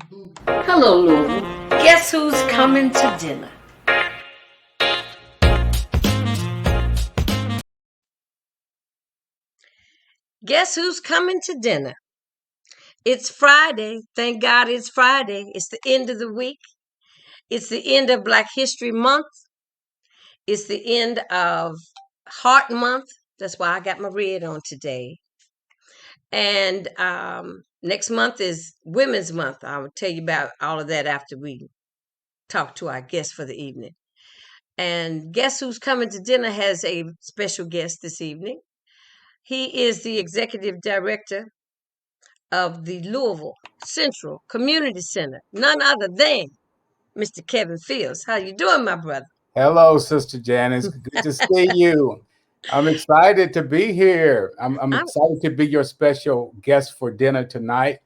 Hello, Louisville. Guess who's coming to dinner? Guess who's coming to dinner? It's Friday. Thank God it's Friday. It's the end of the week. It's the end of Black History Month. It's the end of Heart Month. That's why I got my red on today. And next month is Women's Month. I will tell you about all of that after we talk to our guest for the evening. And guess who's coming to dinner has a special guest this evening. He is the executive director of the Louisville Central Community Center, none other than Mr. Kevin Fields. How you doing, my brother? Hello, Sister Janice. Good to see you. I'm excited to be here. I'm I'm, excited to be your special guest for dinner tonight,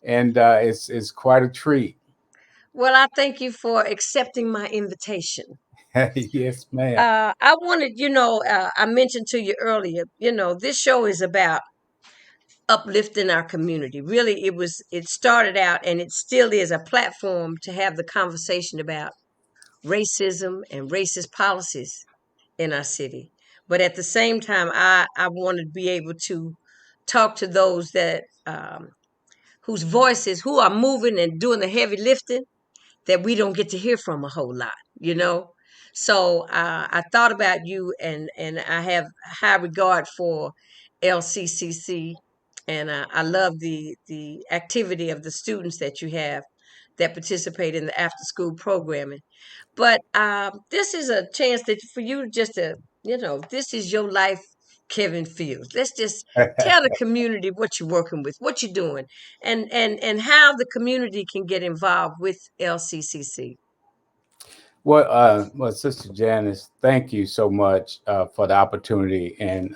and it's quite a treat. well, I thank you for accepting my invitation. Yes, ma'am. I wanted, I mentioned to you earlier, this show is about uplifting our community. Really, it started out and it still is a platform to have the conversation about racism and racist policies in our city. But at the same time, I want to be able to talk to those that whose voices who are moving and doing the heavy lifting that we don't get to hear from a whole lot. So I thought about you, and I have high regard for LCCC, and I love the activity of the students that you have that participate in the after school programming. But this is a chance that for you just to, this is your life, Kevin Fields. Let's just tell the community what you're working with, what you're doing, and how the community can get involved with LCCC. Well, Sister Janice, thank you so much for the opportunity. And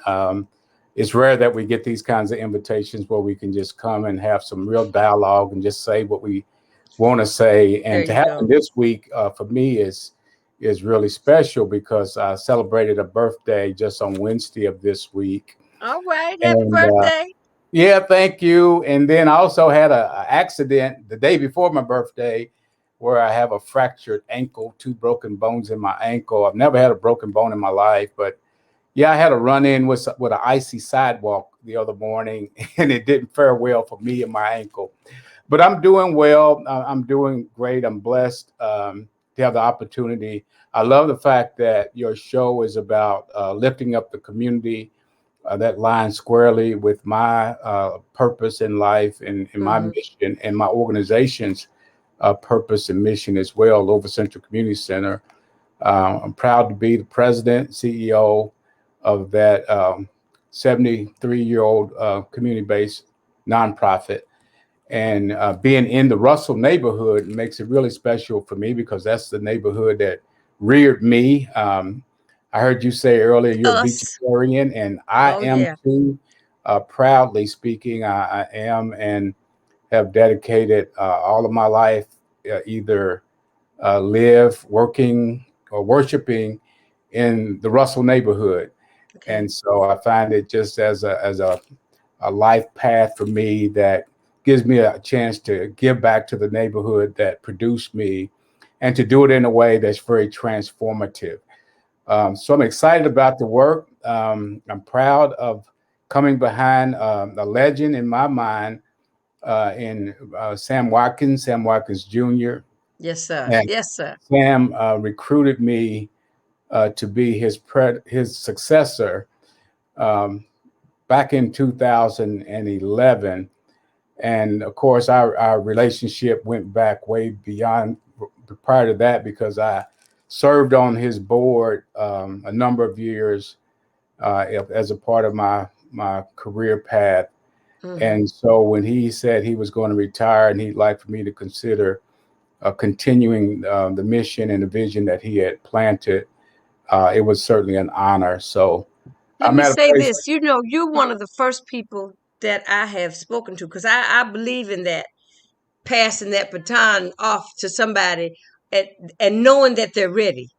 it's rare that we get these kinds of invitations where we can just come and have some real dialogue and just say what we want to say. There And to you happen go. this week for me is really special because I celebrated a birthday just on Wednesday of this week. All right. Happy And birthday. yeah, thank you. And then I also had a accident the day before my birthday where I have a fractured ankle, two broken bones in my ankle. I've never had a broken bone in my life, but yeah, I had a run in with an icy sidewalk the other morning, and it didn't fare well for me and my ankle. But I'm doing well. I'm doing great. I'm blessed to have the opportunity. I love the fact that your show is about lifting up the community. That lines squarely with my purpose in life and my Hmm. mission and my organization's purpose and mission as well, Louisville Central Community Center. I'm proud to be the president, CEO of that 73-year-old community-based nonprofit. And being in the Russell neighborhood makes it really special for me because that's the neighborhood that reared me. I heard you say earlier you're a Us. vegetarian, and I Oh am yeah. too. Proudly speaking, I am and have dedicated all of my life either live, working, or worshiping in the Russell neighborhood. Okay. And so I find it just as a life path for me that gives me a chance to give back to the neighborhood that produced me and to do it in a way that's very transformative. So I'm excited about the work. I'm proud of coming behind a legend in my mind in Sam Watkins Jr. Yes, sir. And Yes, sir. Sam recruited me to be his successor um, back in 2011. And of course, our relationship went back way beyond prior to that because I served on his board a number of years as a part of my career path. Hmm. And so when he said he was going to retire and he'd like for me to consider continuing the mission and the vision that he had planted, it was certainly an honor. So Let I'm me at a say place. this. You're one of the first people that I have spoken to because I believe in that passing that baton off to somebody and, and knowing that they're ready.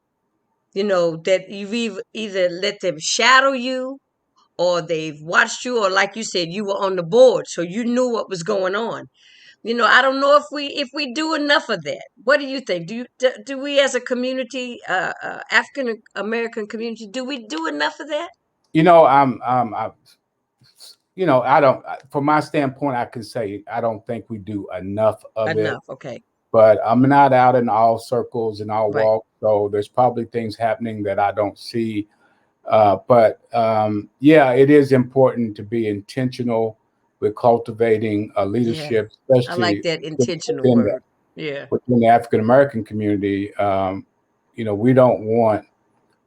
That you've either let them shadow you or they've watched you, or like you said, you were on the board, so you knew what was going on. I don't know if we do enough of that. What do you think? Do we as a community, African American community, do we do enough of that? I, I don't. From my standpoint, I can say I don't think we do enough of it. Enough. Okay. But I'm not out in all circles and all Right. walks, so there's probably things happening that I don't see. But yeah, it is important to be intentional with cultivating a Yeah. leadership, I like especially that intentional within the word. Yeah. within the African American community. We don't want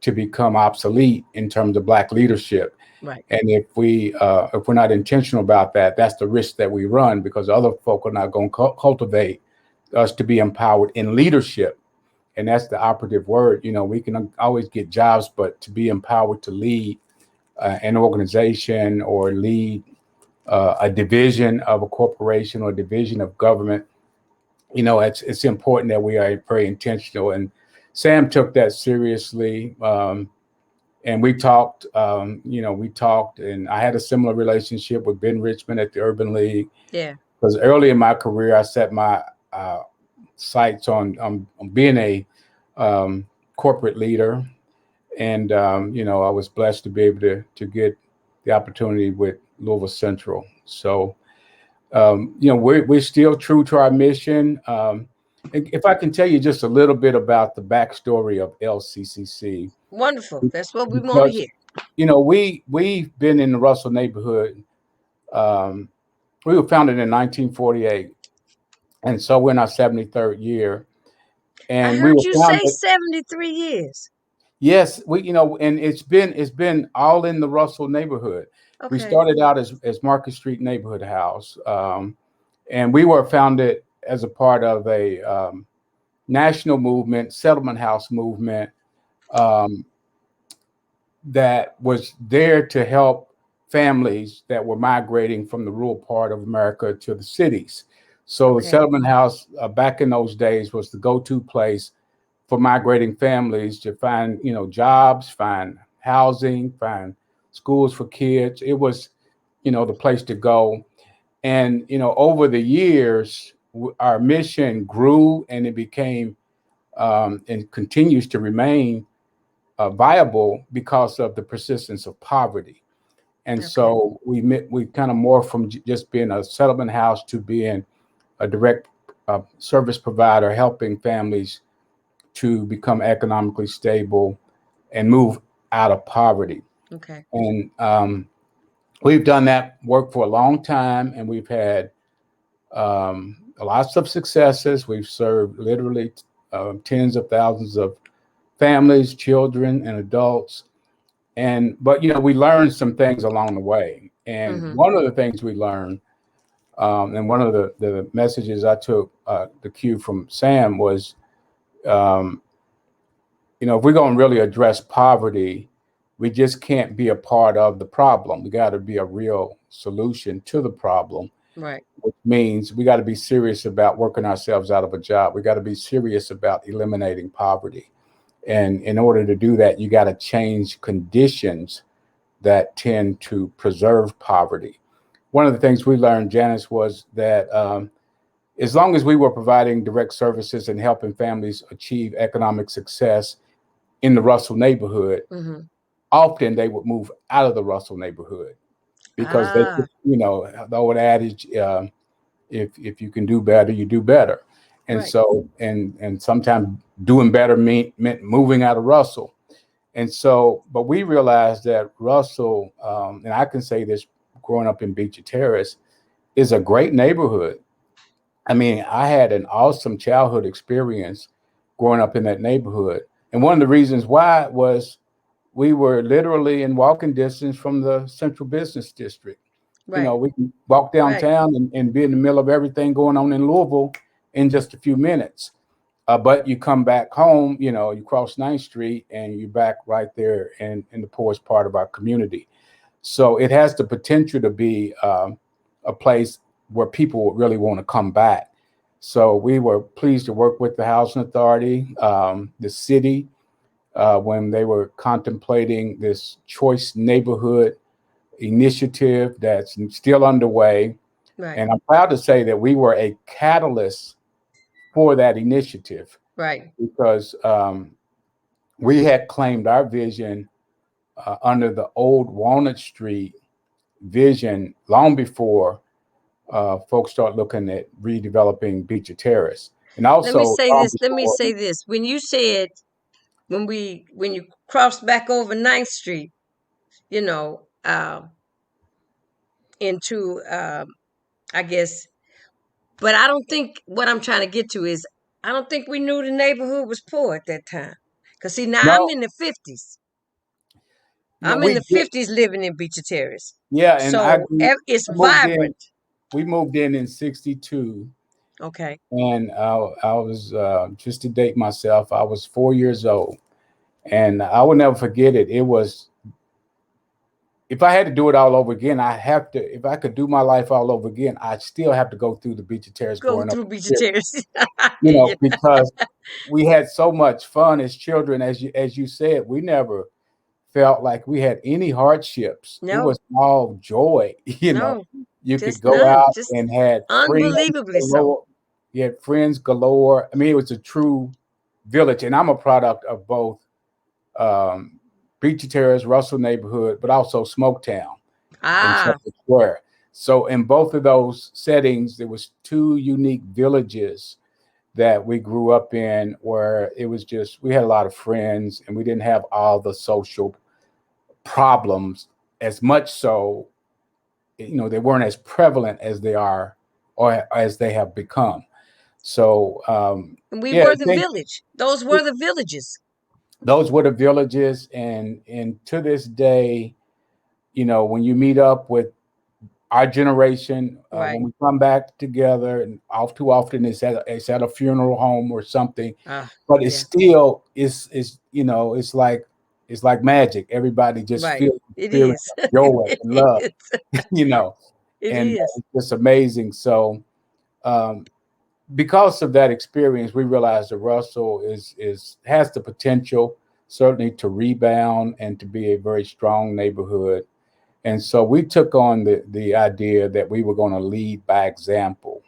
to become obsolete in terms of Black leadership. Right. And if we're not intentional about that, that's the risk that we run, because other folk are not going to cultivate us to be empowered in leadership. And that's the operative word. We can always get jobs, but to be empowered to lead an organization or lead a division of a corporation or division of government, it's important that we are very intentional. And Sam took that seriously. And we talked, and I had a similar relationship with Ben Richmond at the Urban League. Yeah. Because early in my career, I set my sights on being a corporate leader. And, I was blessed to be able to get the opportunity with Louisville Central. So, we're still true to our mission. If I can tell you just a little bit about the backstory of LCCC. Wonderful. That's what we want to Because hear. we've been in the Russell neighborhood. Um, we were founded in 1948, and so we're in our 73rd year. I And we heard were you say founded. 73 years. Yes, and it's been all in the Russell neighborhood. We Okay. started out as Market Street Neighborhood House, and we were founded as a part of a national movement, settlement house movement, um, that was there to help families that were migrating from the rural part of America to the cities. So the Okay. settlement house back in those days was the go-to place for migrating families to find, jobs, find housing, find schools for kids. It was, the place to go. And, over the years, our mission grew, and it became and continues to remain viable because of the persistence of poverty. And Okay. so we kind of morphed from just being a settlement house to being a direct service provider, helping families to become economically stable and move out of poverty. Okay. And we've done that work for a long time, and we've had lots of successes. We've served literally tens of thousands of families, children, and adults. But we learned some things along the way. And Mm-hmm. one of the things we learned, and one of the messages I took the cue from Sam was, um, if we're going to really address poverty, we just can't be a part of the problem. We got to be a real solution to the problem, Right. which means we got to be serious about working ourselves out of a job. We got to be serious about eliminating poverty. And in order to do that, you got to change conditions that tend to preserve poverty. One of the things we learned, Janice, was that as long as we were providing direct services and helping families achieve economic success in the Russell neighborhood, Mm-hmm. often they would move out of the Russell neighborhood because they, Ah. the old adage, if you can do better, you do better. And Right. so, and sometimes doing better meant moving out of Russell. And so, but we realized that Russell, and I can say this growing up in Beecher Terrace, is a great neighborhood. I mean, I had an awesome childhood experience growing up in that neighborhood. And one of the reasons why was we were literally in walking distance from the central business district. Right. We can walk Right. downtown and be in the middle of everything going on in Louisville in just a few minutes. But you come back home, you cross 9th Street and you're back right there in the poorest part of our community. So it has the potential to be a place where people really want to come back. So we were pleased to work with the Housing Authority, the city, when they were contemplating this choice neighborhood initiative that's still underway. Right. And I'm proud to say that we were a catalyst for that initiative Right. because we had claimed our vision under the old Walnut Street vision long before folks start looking at redeveloping Beecher Terrace. And Let me also say long this. Let me before, say this. When you said when you crossed back over Ninth Street, you know, into I guess, but I don't think what I'm trying to get to is I don't think we knew the neighborhood was poor at that time. Cause see, now I'm no, in the 50s. yeah, I'm in we the did, 50s living in Beecher Terrace. yeah, and I So agree. it's I moved in. vibrant. We moved in '62, Okay. and I was just to date myself. I was 4 years old, and I will never forget it. It was if I had to do it all over again, I have to. If I could do my life all over again, I'd still have to go through the Beecher Terrace Go growing up. through Beecher Terrace. Yeah. Because we had so much fun as children, as you said, we never felt like we had any hardships. It No, was all joy. no, You could just go none. out Just and had friends unbelievably so. galore. You had friends galore. I mean, it was a true village, and I'm a product of both um, Beachy Terrace, Russell neighborhood, but also Smoketown in Ah, Shepherd Square. So in both of those settings, there was two unique villages that we grew up in where it was just we had a lot of friends and we didn't have all the social problems as much so they weren't as prevalent as they are or as they have become. So and we yeah, were I the think village. Those were the villages. those were the villages, and to this day, when you meet up with our generation, when Right. we come back together, and all too often it's at a funeral home or something, Ah, but it's yeah. still is it's like magic. Everybody just Right. feels It feeling is. of joy and It love, is. you know, It and is. it's just amazing. So um, because of that experience, we realized that Russell is has the potential certainly to rebound and to be a very strong neighborhood. And so we took on the idea that we were going to lead by example.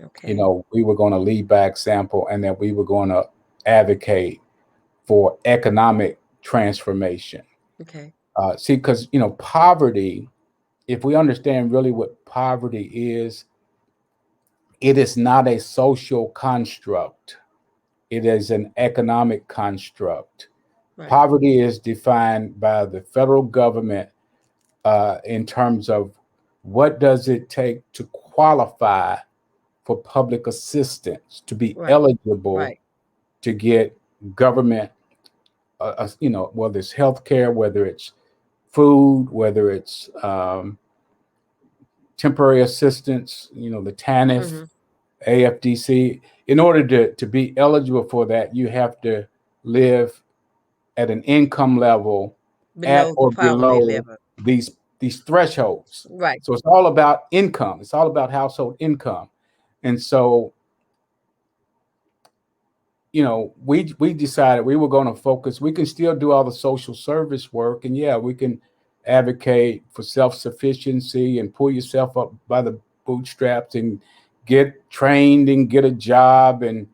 Okay. We were going to lead by example, and that we were going to advocate for economic transformation. Okay. See, because poverty, if we understand really what poverty is, it is not a social construct. It is an economic construct. Right. Poverty is defined by the federal government in terms of what does it take to qualify for public assistance, to be Right. eligible Right. to get government, whether it's healthcare, whether it's food, whether it's temporary assistance, the TANF, Mm-hmm. AFDC. In order to be eligible for that, you have to live at an income level at Below the or poverty below level. these thresholds. Right. So it's all about income. It's all about household income. And so, we decided we were going to focus. We can still do all the social service work, and yeah, we can advocate for self-sufficiency and pull yourself up by the bootstraps and get trained and get a job and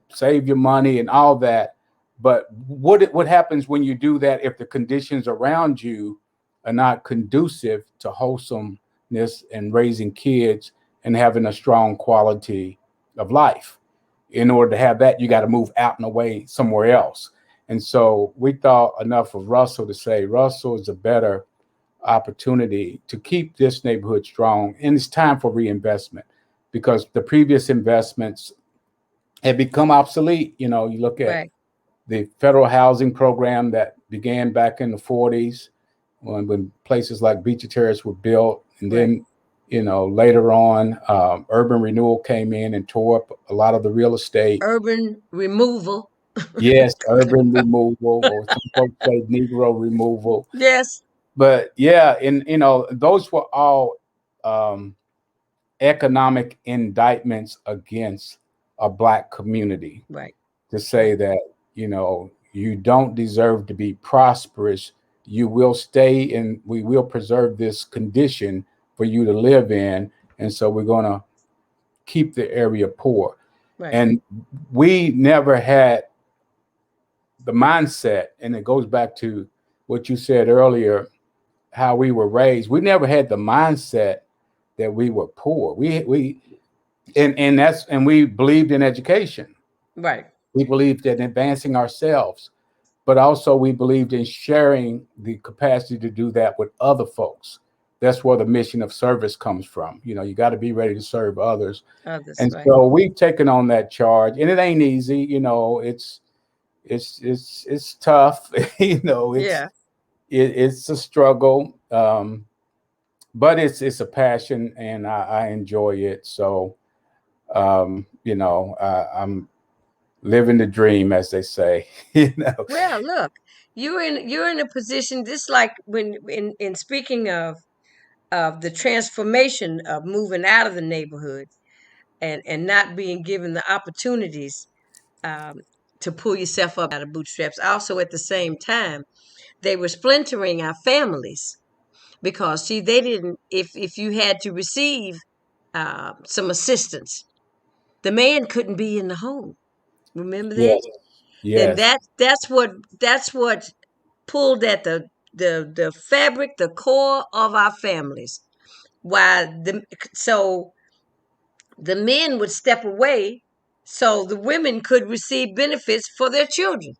save your money and all that. But what happens when you do that if the conditions around you are not conducive to wholesomeness and raising kids and having a strong quality of life? In order to have that, you got to move out and away somewhere else. And so we thought enough of Russell to say Russell is a better opportunity to keep this neighborhood strong. And it's time for reinvestment because the previous investments had become obsolete. You look at Right. the federal housing program that began back in the 40s when places like Beecher Terrace were built. And Right. then, later on, urban renewal came in and tore up a lot of the real estate. Urban removal. Yes, urban removal, or some folks say Negro removal. Yes. But yeah, and those were all um, economic indictments against a black community Right. to say Right. that you don't deserve to be prosperous. You will stay and we will preserve this condition for you to live in, and so we're going to keep the area poor. Right. And we never had the mindset, and it goes back to what you said earlier, how we were raised. We never had the mindset that we were poor. And we believed in education. Right. We believed in advancing ourselves, but also we believed in sharing the capacity to do that with other folks. That's where the mission of service comes from. You got to be ready to serve others. Others. And Right. so we've taken on that charge, and it ain't easy. It's tough. Yeah. It's a struggle, but it's a passion, and I enjoy it. So I'm living the dream, as they say. Well, look, you're in a position just like when in speaking of the transformation of moving out of the neighborhood and not being given the opportunities um, to pull yourself up out of bootstraps. Also, at the same time, they were splintering our families because see, they didn't. If you had to receive some assistance, the man couldn't be in the home. Remember that? Yes, Then yes, that's what pulled at the fabric, the core of our families. Why so the men would step away so the women could receive benefits for their children.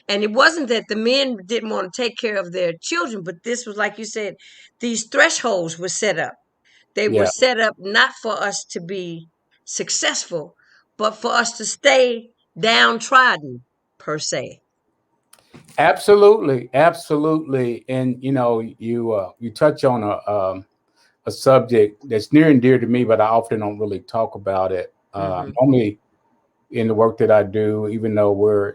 And it wasn't that the men didn't want to take care of their children, but this was like you said, these thresholds were set up. They were yeah. set up not for us to be successful, but for us to stay downtrodden per se. Absolutely, absolutely. And you touch on a subject that's near and dear to me, but I often don't really talk about it. Hmm. Normally, in the work that I do, even though we're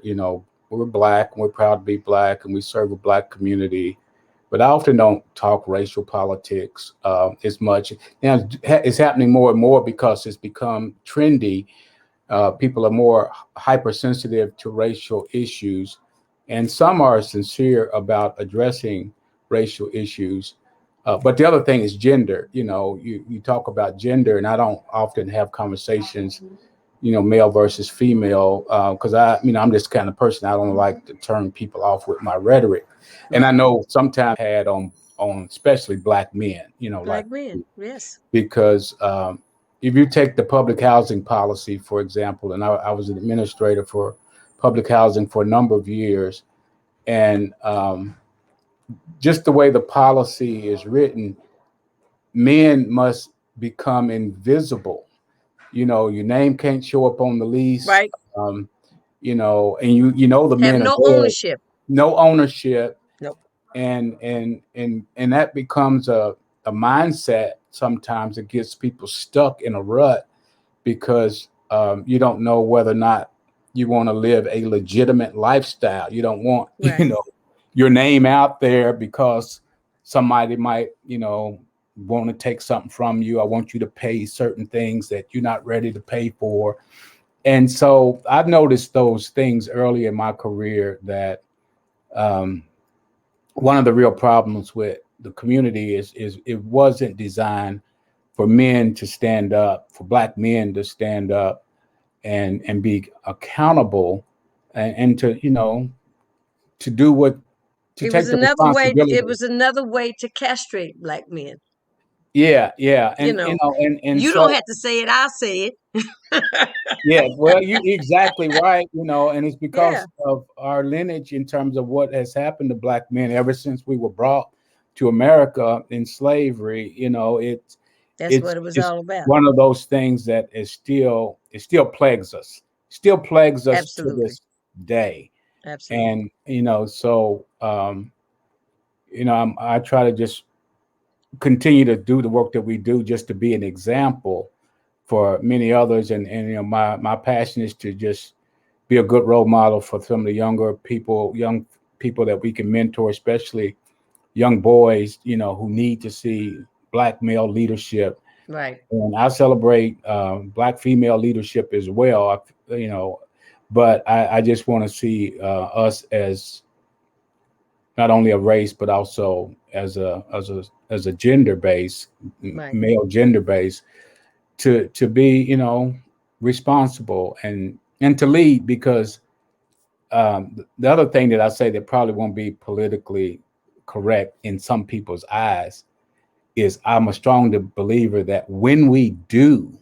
black, and we're proud to be black, and we serve a black community, but I often don't talk racial politics as much. Now it's happening more and more because it's become trendy. People are more hypersensitive to racial issues, and some are sincere about addressing racial issues. But the other thing is gender. You talk about gender, and I don't often have conversations, male versus female, because I'm just the kind of person, I don't like to turn people off with my rhetoric. And I Right. know sometimes had on especially black men, like Black men. Yes. because if you take the public housing policy, for example, and I was an administrator for public housing for a number of years, and just the way the policy is written, men must become invisible. Your name can't show up on the lease. Right. Um, and the Have men are no there, ownership. no ownership, Nope. and that becomes a mindset. Sometimes it gets people stuck in a rut because you don't know whether or not you want to live a legitimate lifestyle. You don't want Right. your name out there because somebody might want to take something from you. I want you to pay certain things that you're not ready to pay for. And so I've noticed those things early in my career that um, one of the real problems with the community is it wasn't designed for men to stand up, for black men to stand up and be accountable, and to to do what to It was take the another way. It responsibility. was another way to castrate black men. Yeah, yeah, You and know, and you don't so have to say it. I'll say it. yeah, well, you exactly right. And it's Yeah, because of our lineage in terms of what has happened to black men ever since we were brought to America in slavery. that's It's what it was it's all about. one of those things that it still plagues us, still plagues us to Absolutely. this day. Absolutely. And so I try to just continue to do the work that we do, just to be an example for many others. And my passion is to just be a good role model for some of the young people that we can mentor, especially young boys, who need to see black male leadership. Right. And I celebrate black female leadership as well. But I just want to see us as not only a race, but also as a gender base, Right. male gender base, to be, responsible and to lead, because the other thing that I say that probably won't be politically correct in some people's eyes is I'm a strong believer that when we do,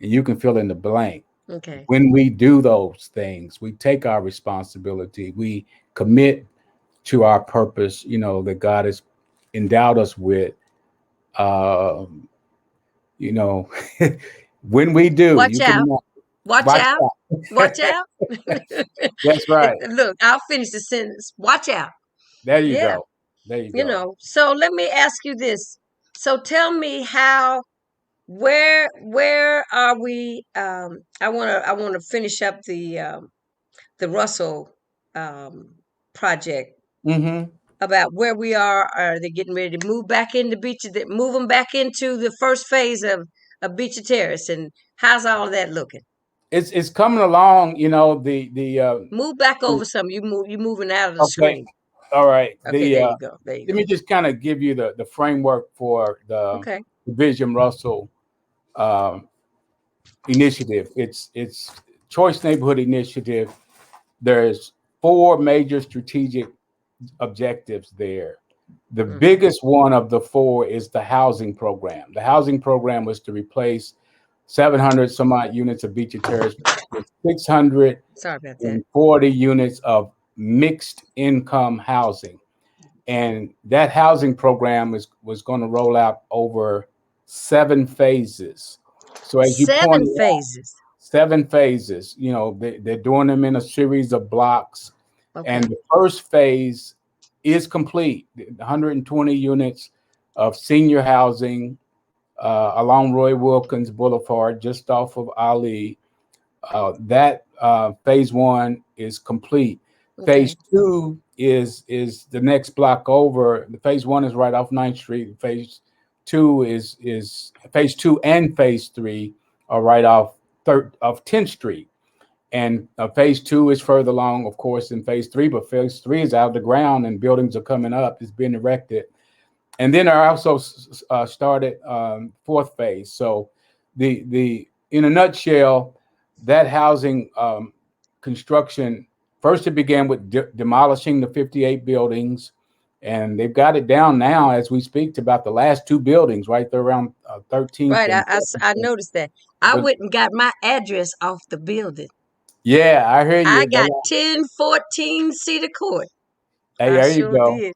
and you can fill in the blank, Okay. when we do those things, we take our responsibility, we commit to our purpose, that God has endowed us with. Uh, you know, when we do, Watch you can out. Watch watch out. out. Watch out. That's right. Look, I'll finish the sentence. Watch out. There you Yeah. go. There you go. So let me ask you this. So tell me how where are we I want to finish up the Russell um project Hmm. about where we are. Are they getting ready to move back into move them back into the first phase of Beecher Terrace, and how's all of that looking? It's coming along. Move back The over some. You moving out of the okay. screen. All right. Okay, there you go. There you Let go. me just kind of give you the framework for the Okay. Vision Russell um, initiative. It's Choice Neighborhood Initiative. There's four major strategic objectives there. The Hmm. biggest one of the four is the housing program. The housing program was to replace 700 some odd units of Beecher Terrace with Sorry about that. 640 units of mixed income housing. And that housing program was going to roll out over 7 phases. So as you Seven pointed out, phases. 7 phases. They're doing them in a series of blocks, and Okay. the first phase is complete. 120 units of senior housing along Roy Wilkins Boulevard, just off of Ali. That phase one is complete. Phase Okay. two is the next block over. The phase one is right off 9th Street. Two is phase two and phase three are right off 10th Street. And phase two is further along, of course, in phase three, but phase three is out of the ground and buildings are coming up. It's being erected. And then I also started fourth phase. So the in a nutshell, that housing construction, first it began with demolishing the 58 buildings, and they've got it down now as we speak to about the last two buildings, right there around 13th Right. and I 14th. noticed that. I But went and got my address off the building. yeah, I hear I you. got 1014 Cedar Court. Hey, I there you sure go. did.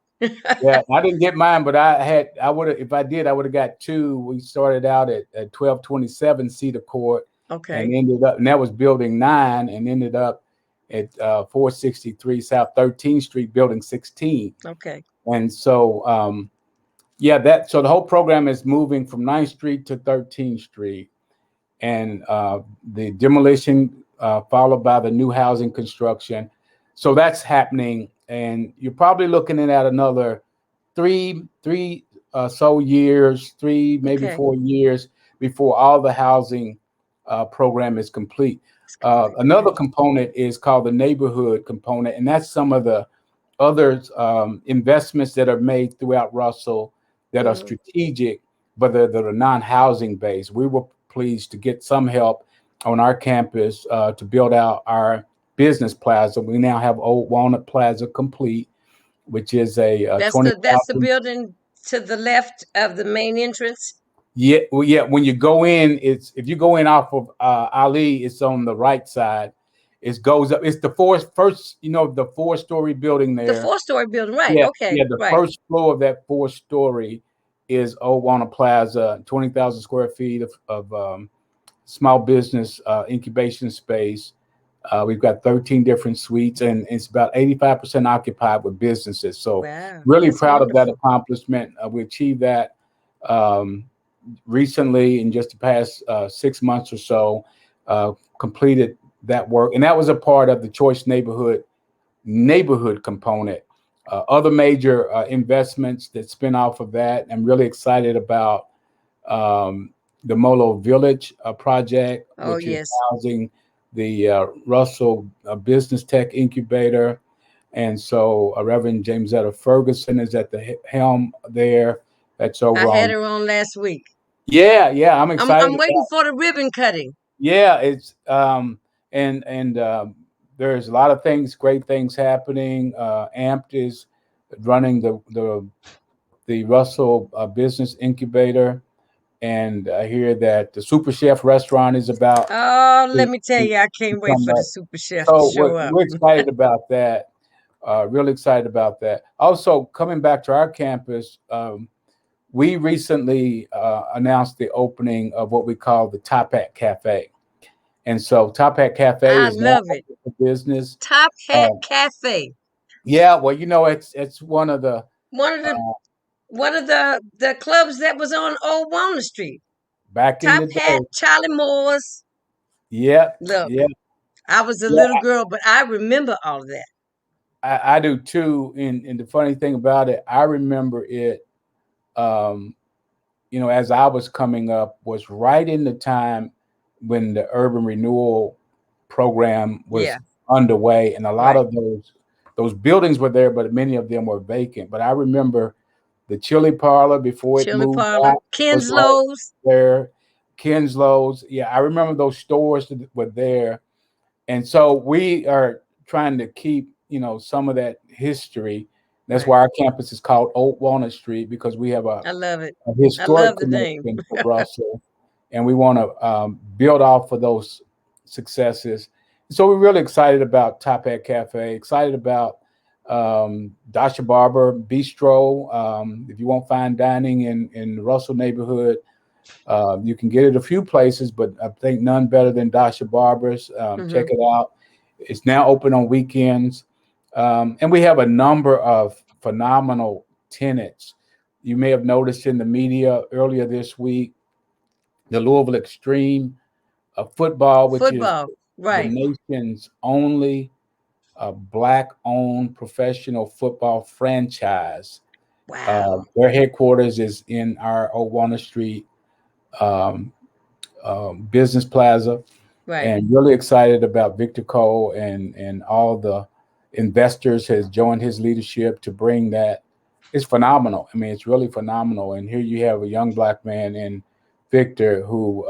Yeah, I didn't get mine, but I would have, if I did, I would have got two. We started out at 1227 Cedar Court and Okay. ended up, and that was building 9, and ended up at 463 South 13th Street, building 16. Okay. And so, yeah, so the whole program is moving from 9th Street to 13th Street, and the demolition followed by the new housing construction. So that's happening, and you're probably looking at another three so years, maybe Okay. 4 years before all the housing program is complete. It's complete. Another Okay. component is called the neighborhood component, and that's some of the other investments that are made throughout Russell that are Hmm. strategic, but they're non-housing based. We were pleased to get some help on our campus to build out our business plaza. We now have Old Walnut Plaza complete, which is a That's the 20,000. building to the left of the main entrance. Yeah, well, yeah. When you go in, it's if you go in off of Ali, it's on the right side. It goes up. It's the first, the 4-story building The there. four-story building. Right. Yeah, Okay. yeah. The Right. first floor of that 4-story is Owana Plaza, 20,000 square feet of small business incubation space. We've got 13 different suites, and it's about 85% occupied with businesses. So, Wow. really That's proud of that wonderful. accomplishment. We achieved that um, recently in just the past 6 months or so. Completed that work, and that was a part of the Choice neighborhood component. Other major investments that spin off of that. I'm really excited about the Molo Village project, Oh which is yes. housing the Russell Business Tech Incubator. And so Reverend Jamesetta Ferguson is at the helm there. That's I over had on. her on last week. Yeah, yeah, I'm excited I'm waiting about. for the ribbon cutting. Yeah, it's and there's a lot of things, great things happening. Amped is running the Russell Business Incubator, and I hear that the Super Chef restaurant is about Oh, let to, me tell to you, I can't wait come for the up. super chef to So show up. we're excited about that. Really excited about that. Also, coming back to our campus, we recently announced the opening of what we call the Top Hat Cafe. And so Top Hat Cafe I is now love it. open for business. Top Hat Uh, Cafe. yeah, well, it's one of the One of the uh, one of the clubs that was on Old Walnut Street. back in Top the Hat, day. Charlie Moore's. Yeah, Look, yeah, I was a yeah. little girl, but I remember all of that. I do too. And the funny thing about it, I remember it. Um, as I was coming up, was right in the time when the urban renewal program was Yeah, underway, and a lot right. of those buildings were there, but many of them were vacant. But I remember the chili parlor before it Chili moved parlor, out was right Kinslow's. there. Kinslow's, yeah, I remember those stores that were there, and so we are trying to keep some of that history. That's Right. why our campus is called Old Walnut Street, because we have I love it. a I historic love the name. connection to Russell, and we want to build off of those successes. So we're really excited about Top Hat Cafe, excited about Dasha Barber Bistro. If you want fine dining in the Russell neighborhood, you can get it a few places, but I think none better than Dasha Barber's. Check Hmm. it out. It's now open on weekends. And we have a number of phenomenal tenants. You may have noticed in the media earlier this week, the Louisville Extreme football, which is Football. the Right. nation's only black owned professional football franchise. Wow. Their headquarters is in our Old Walnut Street um, business plaza, Right. and really excited about Victor Cole and all the investors has joined his leadership to bring that. It's phenomenal. I mean, it's really phenomenal. And here you have a young black man in Victor who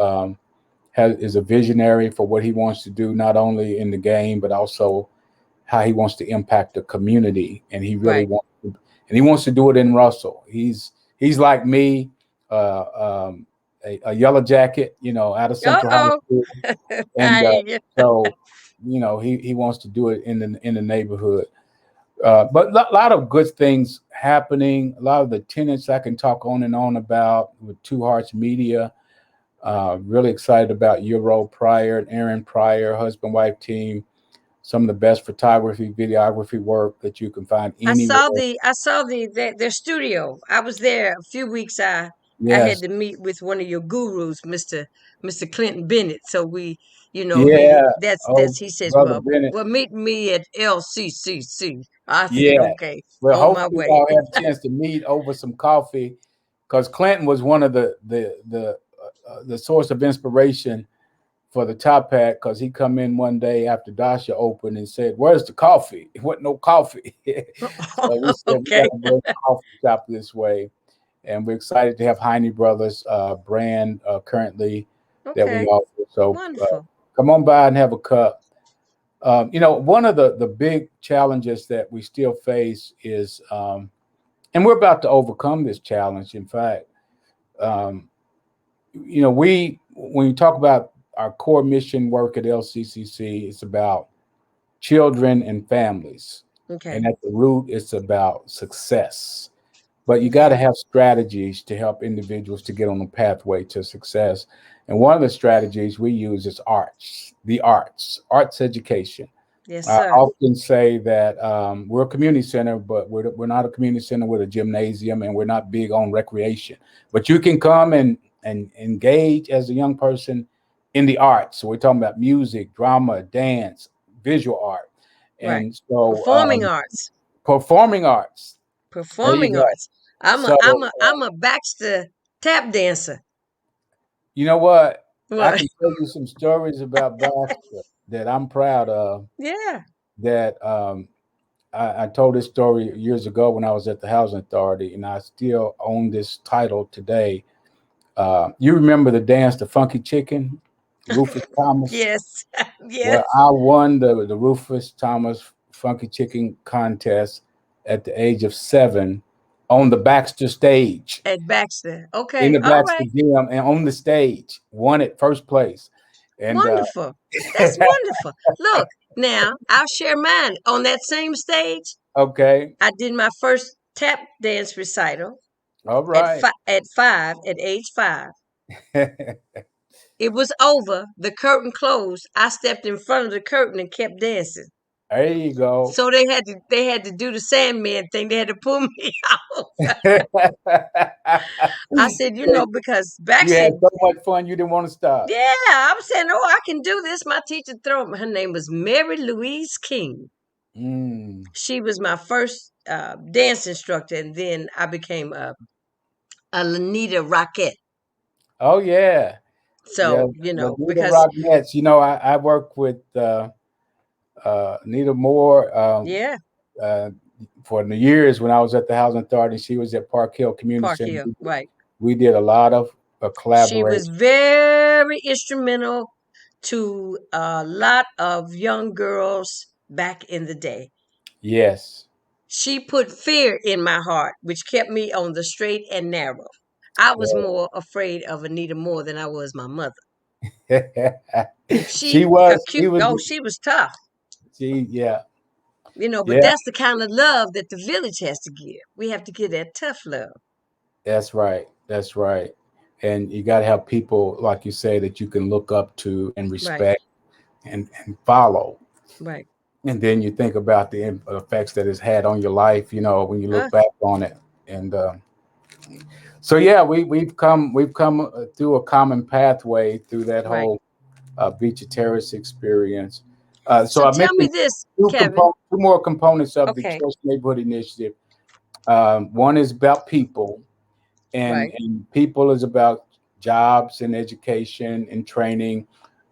is a visionary for what he wants to do, not only in the game but also how he wants to impact the community. And he really Right. wants to, and he wants to do it in Russell. He's like me, a yellow jacket, out of Uh Central High oh. School, and I hear you. so he wants to do it in the neighborhood. But a lot of good things happening. A lot of the tenants I can talk on and on about with Two Hearts Media. Really excited about Euro Pryor and Aaron Pryor, husband wife team. Some of the best photography, videography work that you can find anywhere. I saw their studio. I was there a few weeks. I had Yes, to meet with one of your gurus, Mr. Clinton Bennett. So yeah. Oh, that's he says, brother Bennett. well, meet me at LCCC. I said, Yeah. okay, Well, on my hopefully way. I'll have a chance to meet over some coffee, because Clinton was one of the source of inspiration for the Top Hat, because he come in one day after Dasha opened and said, "Where's the coffee?" It wasn't no coffee. So we said we got Okay, to bring a coffee shop this way, and we're excited to have Heine Brothers brand currently that we okay, offer. So wonderful. come on by and have a cup. One of the big challenges that we still face is, and we're about to overcome this challenge. In fact, um, we when we talk about our core mission work at LCCC, it's about children and families, and Okay, at the root, it's about success. But you got to okay, have strategies to help individuals to get on the pathway to success. And one of the strategies we use is arts education. yes, I sir. often say that we're a community center, but we're not a community center with a gymnasium, and we're not big on recreation. But you can come and engage as a young person in the arts. So we're talking about music, drama, dance, visual art, Right. and so Performing arts. performing arts. There you Performing go. arts. So I'm a Baxter tap dancer. you know what? I What? can tell you some stories about Baxter that I'm proud of. Yeah. That I told this story years ago when I was at the housing authority, and I still own this title today. You remember the dance, the Funky Chicken, Rufus Thomas? Yes. Well, Yes. I won the Rufus Thomas Funky Chicken contest at the age of 7 on the Baxter stage, At Baxter. in Okay. the All Baxter right. gym, and on the stage, won it first place. And Wonderful. That's wonderful. Look, now I'll share mine. On that same stage, okay, I did my first tap dance recital all at right. at age 5. It was over. The curtain closed. I stepped in front of the curtain and kept dancing. There you go. So they had to do the Sandman thing. They had to pull me out. I said, because You Baxter, had so much fun, you didn't want to stop. yeah, I'm saying, oh, I can do this. My teacher her name was Mary Louise King. Mm. She was my first dance instructor, and then I became a Lanita Rockette. Oh yeah, yeah. So, Laduda because, Rocknets. I work with Nita Moore yeah, uh, for the years when I was at the Housing Authority. She was at Park Hill Community Park Center. Hill, right. We did a lot of She was collaboration. very instrumental to a lot of young girls back in the day. Yes. She put fear in my heart, which kept me on the straight and narrow. I was more afraid of Anita Moore than I was my mother. she She was. She acute. was. Oh, she was tough. She. Yeah. But Yeah. that's the kind of love that the village has to give. We have to give that tough love. That's right. That's right. And you got to have people, like you say, that you can look up to and Right, respect and follow. right. And then you think about the effects that it's had on your life, when you Uh, look back on it. And so, yeah, we've come through a common pathway through that right. whole Beach of Terrace experience. So So I tell me mentioned this, Kevin. two more components of the Okay, Choice Neighborhood Initiative. One is about people, and right. people is about jobs and education and training.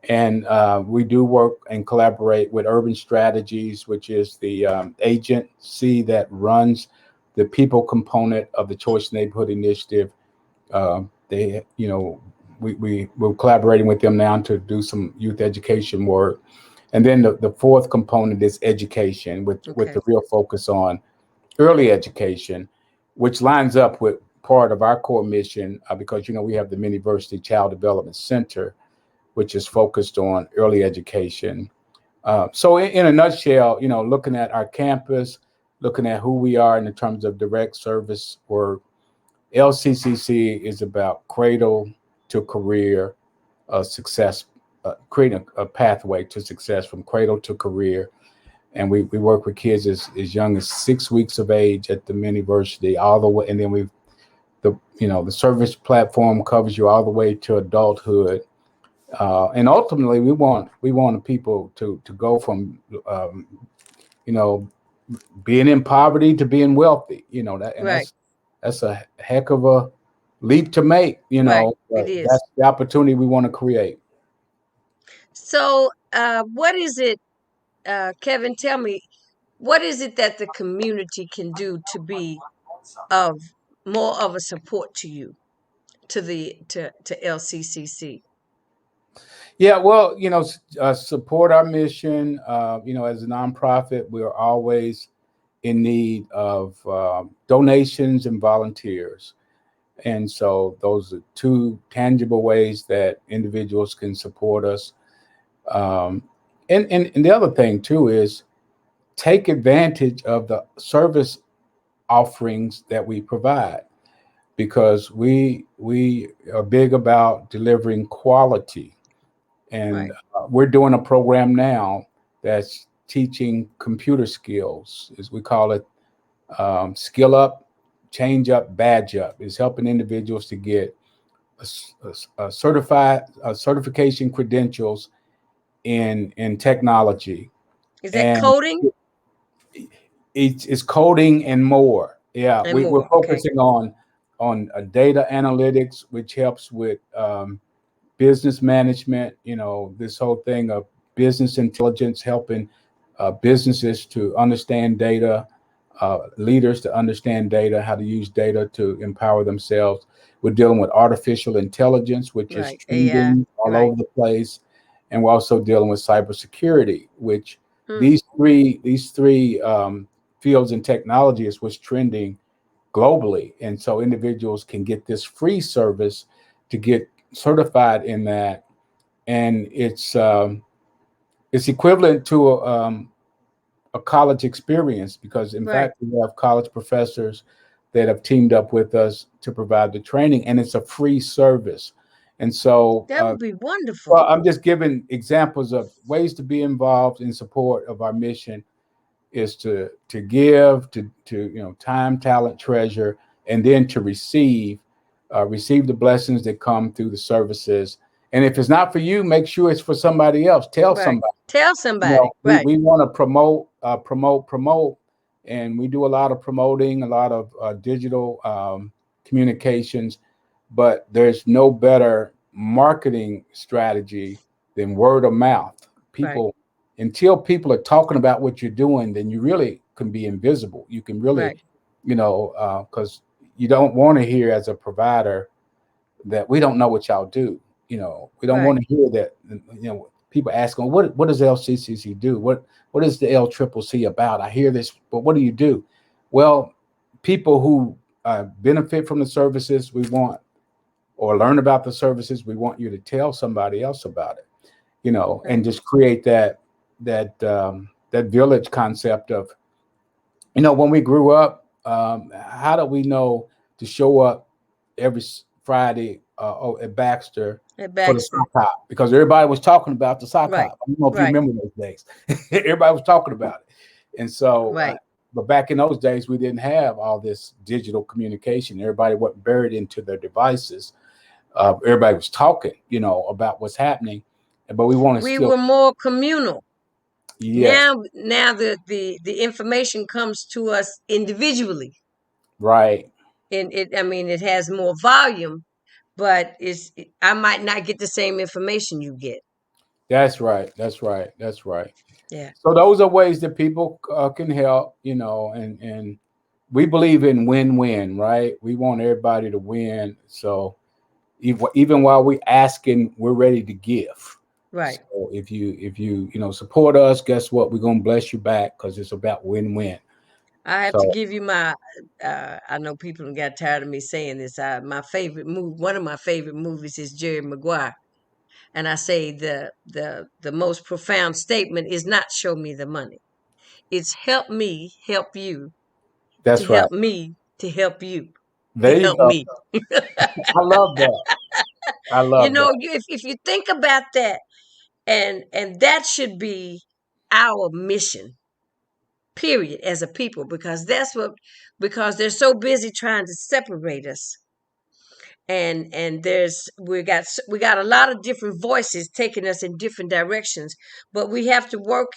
And we do work and collaborate with Urban Strategies, which is the agency that runs the people component of the Choice Neighborhood Initiative. We're collaborating with them now to do some youth education work. And then the fourth component is education, with Okay, the real focus on early education, which lines up with part of our core mission, because we have the Miniversity Child Development Center, which is focused on early education. So in a nutshell, looking at our campus, looking at who we are in terms of direct service work, LCCC is about cradle to career success, creating a pathway to success from cradle to career. And we work with kids as young as 6 weeks of age at the Miniversity, all the way, and then the service platform covers you all the way to adulthood. And ultimately, we want people to go from you know being in poverty to being wealthy. And right, that's a heck of a leap to make. right. It But is. that's the opportunity we want to create. So, what is it, Kevin? Tell me, what is it that the community can do to be of more of a support to you, to LCCC? Yeah, well, support our mission. As a nonprofit, we are always in need of donations and volunteers. And so those are two tangible ways that individuals can support us. Um, and the other thing too is take advantage of the service offerings that we provide, because we are big about delivering quality. And Right. we're doing a program now that's teaching computer skills, as we call it, skill up, change up, badge up. Is helping individuals to get a certification credentials in technology. Is that And coding it's coding and more. Yeah, and we're more? Okay. focusing on data analytics, which helps with business management. This whole thing of business intelligence, helping businesses to understand data, leaders to understand data, how to use data to empower themselves. We're dealing with artificial intelligence, which is Right. AI. trending all Right. over the place, and we're also dealing with cybersecurity, which Hmm. these three fields in technology is what's trending globally, and so individuals can get this free service to get certified in that, and it's equivalent to a college experience because, in Right. fact, we have college professors that have teamed up with us to provide the training, and it's a free service. And so, That would be wonderful. well, I'm just giving examples of ways to be involved in support of our mission is to give to time, talent, treasure, and then to receive the blessings that come through the services. And if it's not for you, make sure it's for somebody else. Tell Right. somebody. Tell somebody. Right. We want to promote, and we do a lot of promoting, a lot of digital communications, but there's no better marketing strategy than word of mouth. Right. People, until people are talking about what you're doing, then you really can be invisible. You can really, Right. because you don't want to hear as a provider that we don't know what y'all do. We don't Right. want to hear that. People asking, what does LCCC do? What is the LCCC about? I hear this, but what do you do? Well, people who benefit from the services we want or learn about the services, we want you to tell somebody else about it. And Right. just create that village concept of, when we grew up, how do we know to show up every Friday at Baxter At for the Baxter. sock hop? Because everybody was talking about the sock Right. hop. I don't know if you Right. remember those days. Everybody was talking about it. And so, Right. but back in those days, we didn't have all this digital communication. Everybody wasn't buried into their devices. Everybody was talking, about what's happening. But we want to We still, were more communal. yes, Now the information comes to us individually. right. And I mean, it has more volume, but I might not get the same information you get. That's right. That's right. That's right. Yeah. So those are ways that people can help, and we believe in win-win, right? We want everybody to win. So even while we asking, we're ready to give. Right. So if you support us, guess what? We're gonna bless you back because it's about win-win. I have to So give you my. I know people got tired of me saying this. My favorite movie, one of my favorite movies, is Jerry Maguire, and I say the most profound statement is not "show me the money." It's help me help you to that's right. help me to help you to There you help go. me. I love that. I You love know, that. if you think about that, and that should be our mission, period, as a people, because they're so busy trying to separate us, and we got a lot of different voices taking us in different directions, but we have to work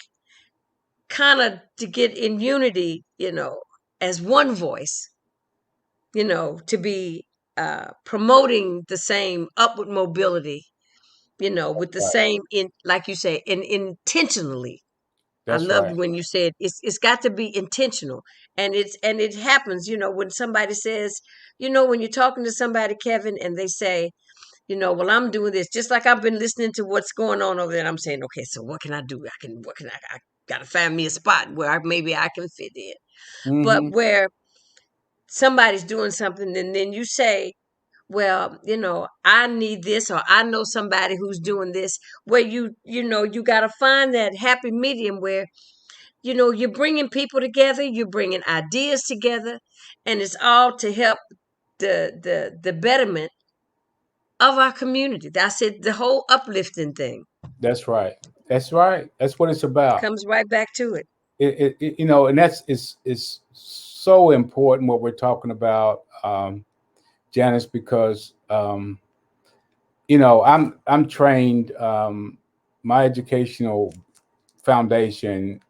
kind of to get in unity, as one voice, to be promoting the same upward mobility, with the Right. same like you say, intentionally. I That's loved right. when you said it's got to be intentional, and it happens, when somebody says, when you're talking to somebody, Kevin, and they say, well, I'm doing this, just like I've been listening to what's going on over there, and I'm saying, okay, so what can I do? I got to find me a spot where maybe I can fit in, but Mm-hmm. where somebody's doing something, and then you say, well, I need this, or I know somebody who's doing this, where you got to find that happy medium where you're bringing people together, you're bringing ideas together, and it's all to help the betterment of our community. That's it. The whole uplifting thing That's right. That's right. That's what it's about. comes right back to it. And that's is so important what we're talking about, Janice, because I'm trained. My educational foundation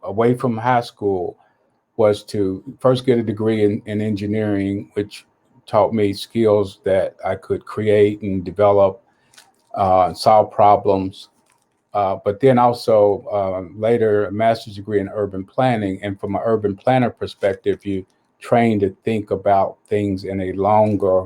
away from high school was to first get a degree in engineering, which taught me skills that I could create and develop, solve problems. But then also later a master's degree in urban planning. And from an urban planner perspective, you train to think about things in a longer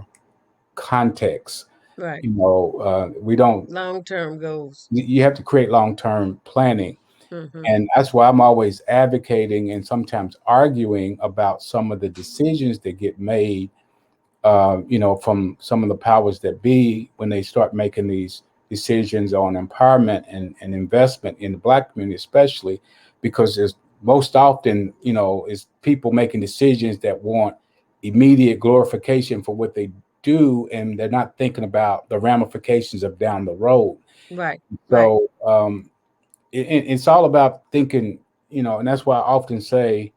context. Right. We don't, Long-term goals. you have to create long-term planning. Hmm. And that's why I'm always advocating and sometimes arguing about some of the decisions that get made, from some of the powers that be when they start making these decisions on empowerment and investment in the Black community, especially because there's most often, is people making decisions that want immediate glorification for what they do, and they're not thinking about the ramifications of down the road. Right. Right. So it's all about thinking, and that's why I often say,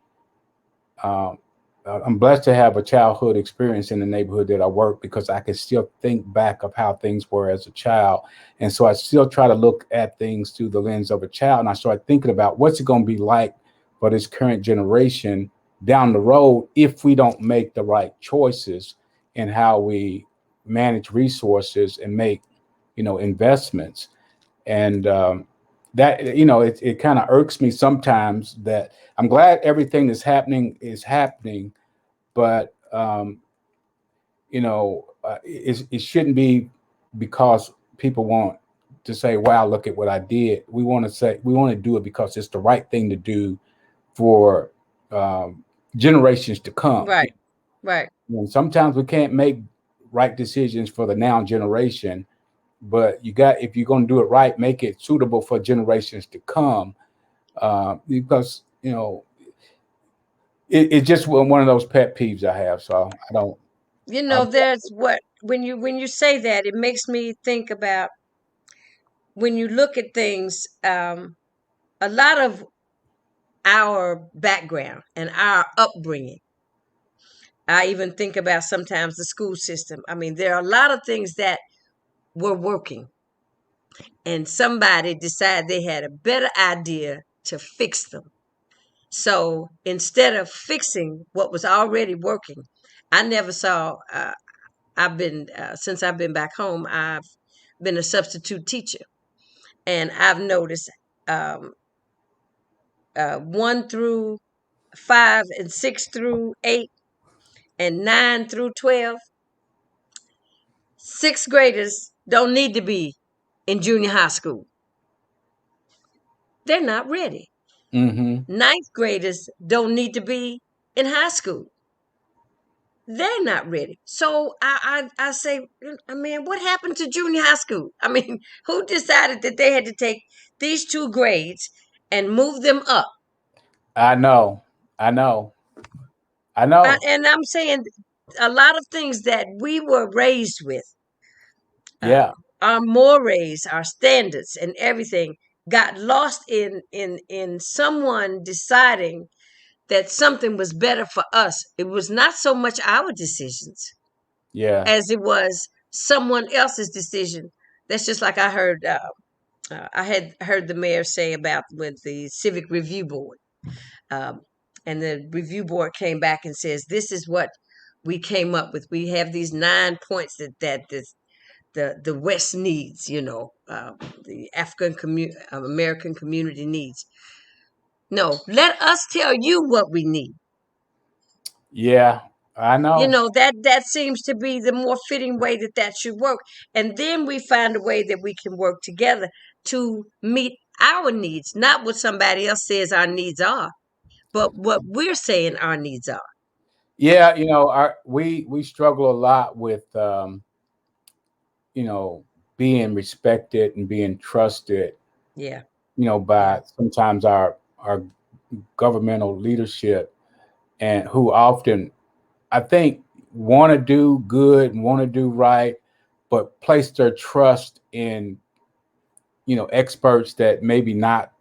um, I'm blessed to have a childhood experience in the neighborhood that I work, because I can still think back of how things were as a child. And so I still try to look at things through the lens of a child. And I start thinking about what's it going to be like for this current generation down the road if we don't make the right choices in how we manage resources and make, investments. And that, it kind of irks me sometimes that I'm glad everything that's happening is happening, but it shouldn't be because people want to say, "Wow, look at what I did." We want to say we want to do it because it's the right thing to do for um, generations to come. Right. Right. And sometimes we can't make right decisions for the now generation, but if you're going to do it right, make it suitable for generations to come, because it's just one of those pet peeves I have. So I don't. I'm, There's what when you say that, it makes me think about when you look at things, a lot of our background and our upbringing. I even think about sometimes the school system. I mean, there are a lot of things that were working, and somebody decided they had a better idea to fix them. So instead of fixing what was already working, I never saw. I've been since I've been back home. I've been a substitute teacher, and I've noticed, um, 1 through 5 and 6 through 8 and 9 through 12. Sixth graders don't need to be in junior high school. They're not ready. mm-hmm. Ninth graders don't need to be in high school. They're not ready. So I say, I mean, what happened to junior high school? I mean, who decided that they had to take these 2 grades and move them up? I know, I know, I know. And I'm saying a lot of things that we were raised with, Yeah, our mores, our standards, and everything got lost in someone deciding that something was better for us. It was not so much our decisions yeah, as it was someone else's decision. That's just like I heard. I had heard the mayor say about with the civic review board, um, and the review board came back and says, "This is what we came up with. We have these 9 points that the West needs. The African American community needs. No, let us tell you what we need." yeah. I know. That seems to be the more fitting way that should work, and then we find a way that we can work together to meet our needs, not what somebody else says our needs are, but what we're saying our needs are. Yeah, we struggle a lot with you know being respected and being trusted, Yeah. Yeah. by sometimes our governmental leadership, and who often, I think, want to do good and want to do right, but place their trust in experts that maybe not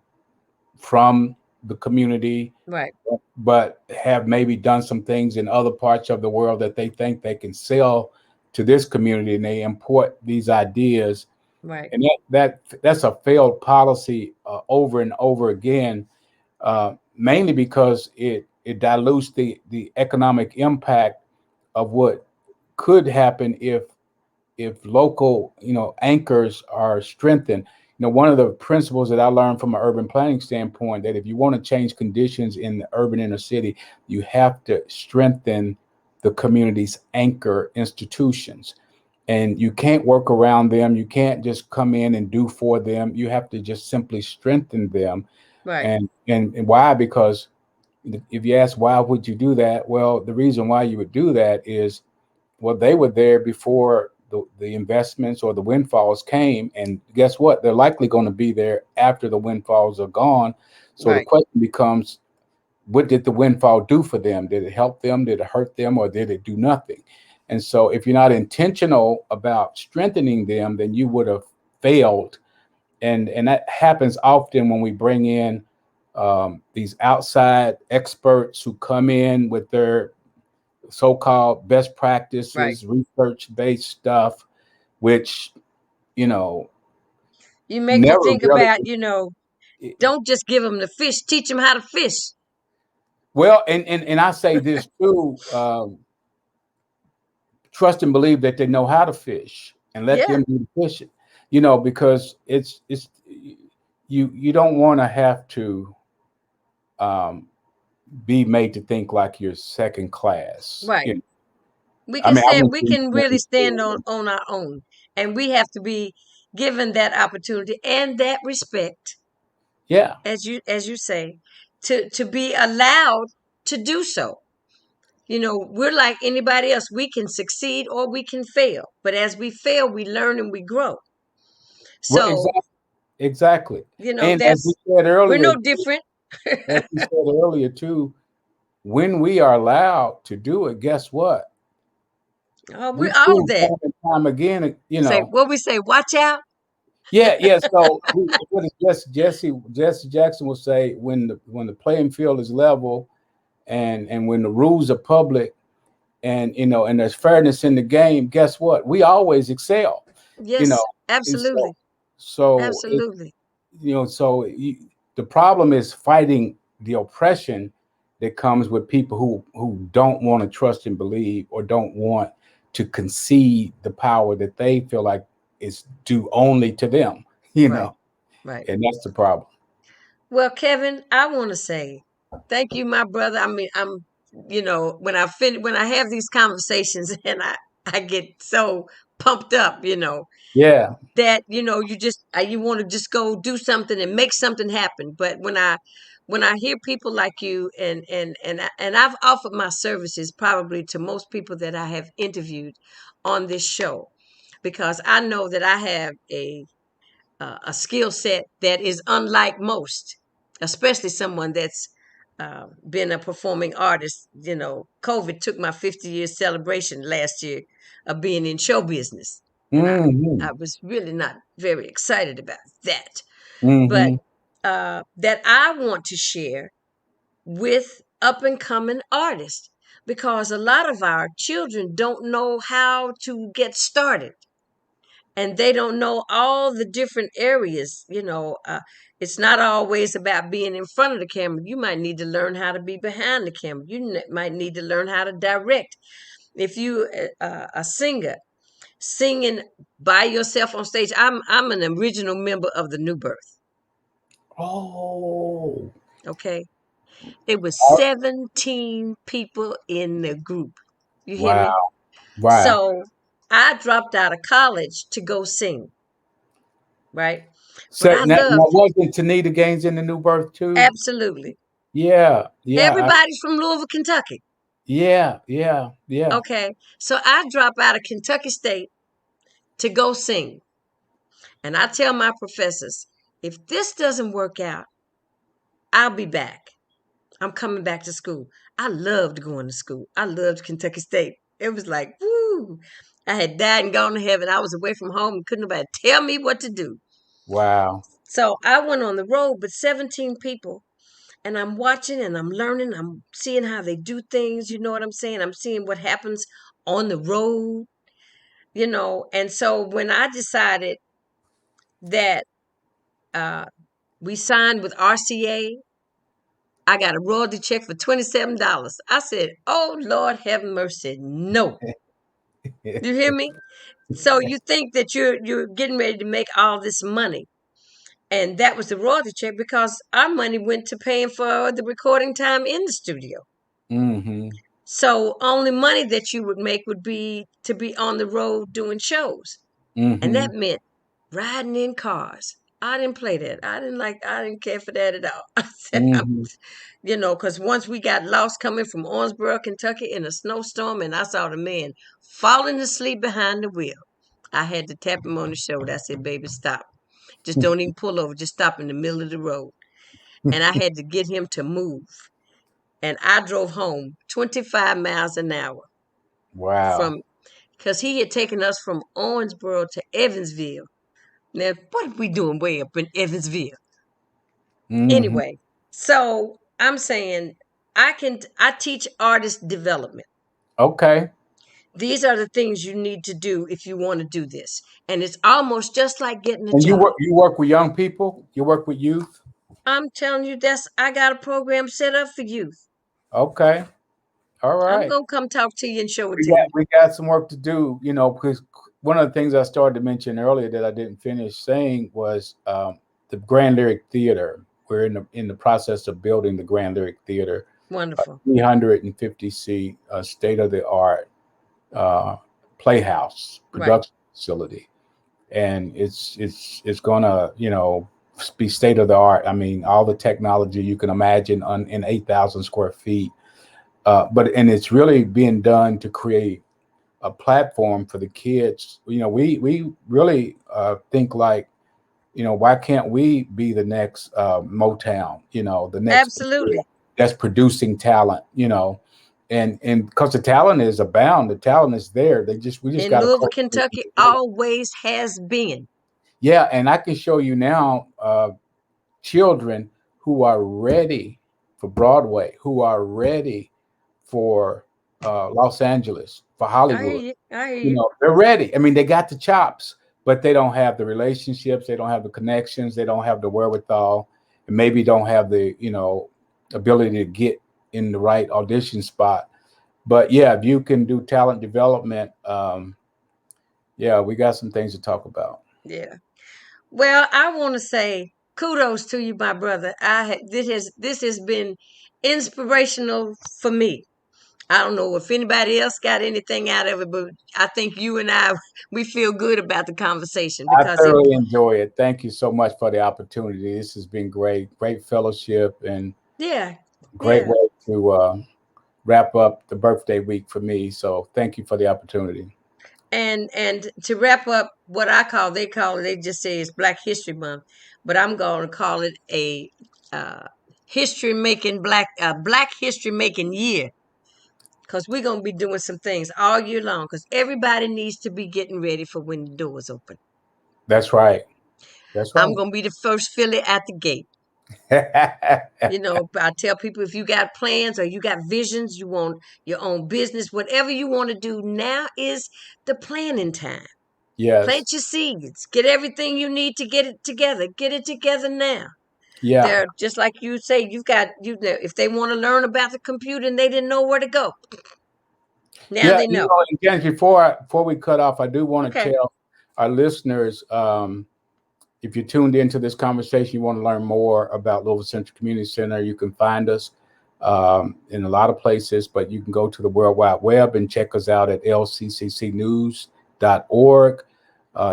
from the community, Right. but have maybe done some things in other parts of the world that they think they can sell to this community, and they import these ideas, Right. and that's a failed policy over and over again, mainly because it dilutes the economic impact of what could happen if local anchors are strengthened. one of the principles that I learned from an urban planning standpoint, that if you want to change conditions in the urban inner city, you have to strengthen the community's anchor institutions. And you can't work around them. You can't just come in and do for them. You have to just simply strengthen them. Right. And why? Because if you ask why would you do that, well, the reason why you would do that is, well, they were there before the investments or the windfalls came, and guess what? They're likely going to be there after the windfalls are gone. So the Right. question becomes, what did the windfall do for them? Did it help them? Did it hurt them? Or did it do nothing? And so if you're not intentional about strengthening them, then you would have failed. And that happens often when we bring in these outside experts who come in with their so-called best Right. practices, research-based stuff, which you know You make me never think really. about, don't just give them the fish, teach them how to fish. Well, and I say this too: trust and believe that they know how to fish, and let Yeah. them do the fishing. Because it's you don't want to have to um, be made to think like you're second class. Right. We I can mean, I stand, went we to can really stand on our own. And we have to be given that opportunity and that respect, yeah. as you say, to be allowed to do so. We're like anybody else. We can succeed or we can fail. But as we fail, we learn and we grow. Well, So, exactly. And as we that's said we're earlier, no different. as we said earlier too, when we are allowed to do it, guess what? We're We all of prove that. time and time again, Say what we say, watch out. Yeah, yeah. So what is Jesse Jackson will say, when the playing field is level, and when the rules are public, and and there's fairness in the game, guess what? We always excel. You know, Yes, and so absolutely. so it Absolutely. so the problem is fighting the oppression that comes with people who don't want to trust and believe, or don't want to concede the power that they feel like is due only to them. you Right. know Right. and that's the problem. Well, Kevin, I want to say thank you, my brother. I mean, when I have these conversations and I get so pumped up, Yeah. that you want to just go do something and make something happen. But when I hear people like you, and I've offered my services probably to most people that I have interviewed on this show, because I know that I have a skill set that is unlike most, especially someone that's been a performing artist. COVID took my 50-year celebration last year of being in show business, and I Hmm. was really not very excited about that. But Hmm. that I want to share with up and coming artists, because a lot of our children don't know how to get started, and they don't know all the different areas. It's not always about being in front of the camera. You might need to learn how to be behind the camera. You might need to learn how to direct. If you a singer singing by yourself on stage, I'm an original member of the New Birth. Oh, Okay, it was oh, 17 people in the group. You hear wow, me? wow. So I dropped out of college to go sing, right? But So I now loved it. wasn't Tanita Gaines in the New Birth too? Absolutely. Yeah, yeah, Everybody's from Louisville, Kentucky. yeah, yeah, yeah. Okay. So I drop out of Kentucky State to go sing. And I tell my professors, if this doesn't work out, I'll be back. I'm coming back to school. I loved going to school. I loved Kentucky State. It was like, woo. I had died and gone to heaven. I was away from home and couldn't nobody tell me what to do. Wow. So I went on the road with 17 people, and I'm watching and I'm learning. I'm seeing how they do things. You know what I'm saying? I'm seeing what happens on the road, And so when I decided that uh, we signed with RCA, I got a royalty check for $27. I said, "Oh Lord, have mercy, no!" You hear me? So you think that you're getting ready to make all this money, And that was the royalty check because our money went to paying for the recording time in the studio. Mm-hmm. So only money that you would make would be to be on the road doing shows. And Mm-hmm. that meant riding in cars. I didn't play that. I didn't care for that at all. I said, Mm-hmm. because once we got lost coming from Owensboro, Kentucky in a snowstorm, and I saw the man falling asleep behind the wheel, I had to tap him on the shoulder. I said, baby, stop. Just don't even pull over. Just stop in the middle of the road. And I had to get him to move. And I drove home 25 miles an hour Wow. from, because he had taken us from Owensboro to Evansville. Now, what are we doing way up in Evansville? Mm-hmm. Anyway, so I'm saying I teach artist development. Okay. These are the things you need to do if you want to do this. And it's almost just like getting a And job. you work with young people? You work with youth? I'm telling you, I got a program set up for youth. Okay. All I'm right. gonna come talk to you and show it We to got you. we got some work to do, because one of the things I started to mention earlier that I didn't finish saying was the Grand Lyric Theater. We're in the process of building the Grand Lyric Theater, Wonderful. 350 seat, state of the art uh, playhouse Right. production facility, and it's gonna be state of the art. I mean, all the technology you can imagine in 8,000 square feet, and it's really being done to create a platform for the kids. We really think like, why can't we be the next Motown? The next Absolutely. that's producing talent. And because the talent is abound, the talent is there. We just In got to Louisville, cultivate Kentucky, it. always has been. Yeah, and I can show you now children who are ready for Broadway, who are ready for Los Angeles, for I hear Hollywood. you. I hear you. They're ready. I mean, they got the chops, but they don't have the relationships, they don't have the connections, they don't have the wherewithal, and maybe don't have the ability to get in the right audition spot. But yeah, if you can do talent development, yeah, we got some things to talk about. Yeah. Well, I want to say kudos to you, my brother. This has been inspirational for me. I don't know if anybody else got anything out of it, but I think you and I we feel good about the conversation I because it thoroughly enjoy it. Thank you so much for the opportunity. This has been great, great fellowship, and yeah, great yeah. way to wrap up the birthday week for me. So thank you for the opportunity. And to wrap up what they just say it's Black History Month, but I'm going to call it a history making Black History making year because we're going to be doing some things all year long because everybody needs to be getting ready for when the doors open. That's right. That's I'm right. going to be the first filly at the gate. I tell people if you got plans or you got visions, you want your own business, whatever you want to do, now is the planning time. Yes. Plant your seeds. Get everything you need to get it together. Get it together now. Yeah. They're just like you say, if they want to learn about the computer and they didn't know where to go, now Yeah. they know. Again, before we cut off, I do want to Okay. tell our listeners, if you tuned into this conversation, you want to learn more about Louisville Central Community Center, you can find us in a lot of places, but you can go to the World Wide Web and check us out at lccnews.org.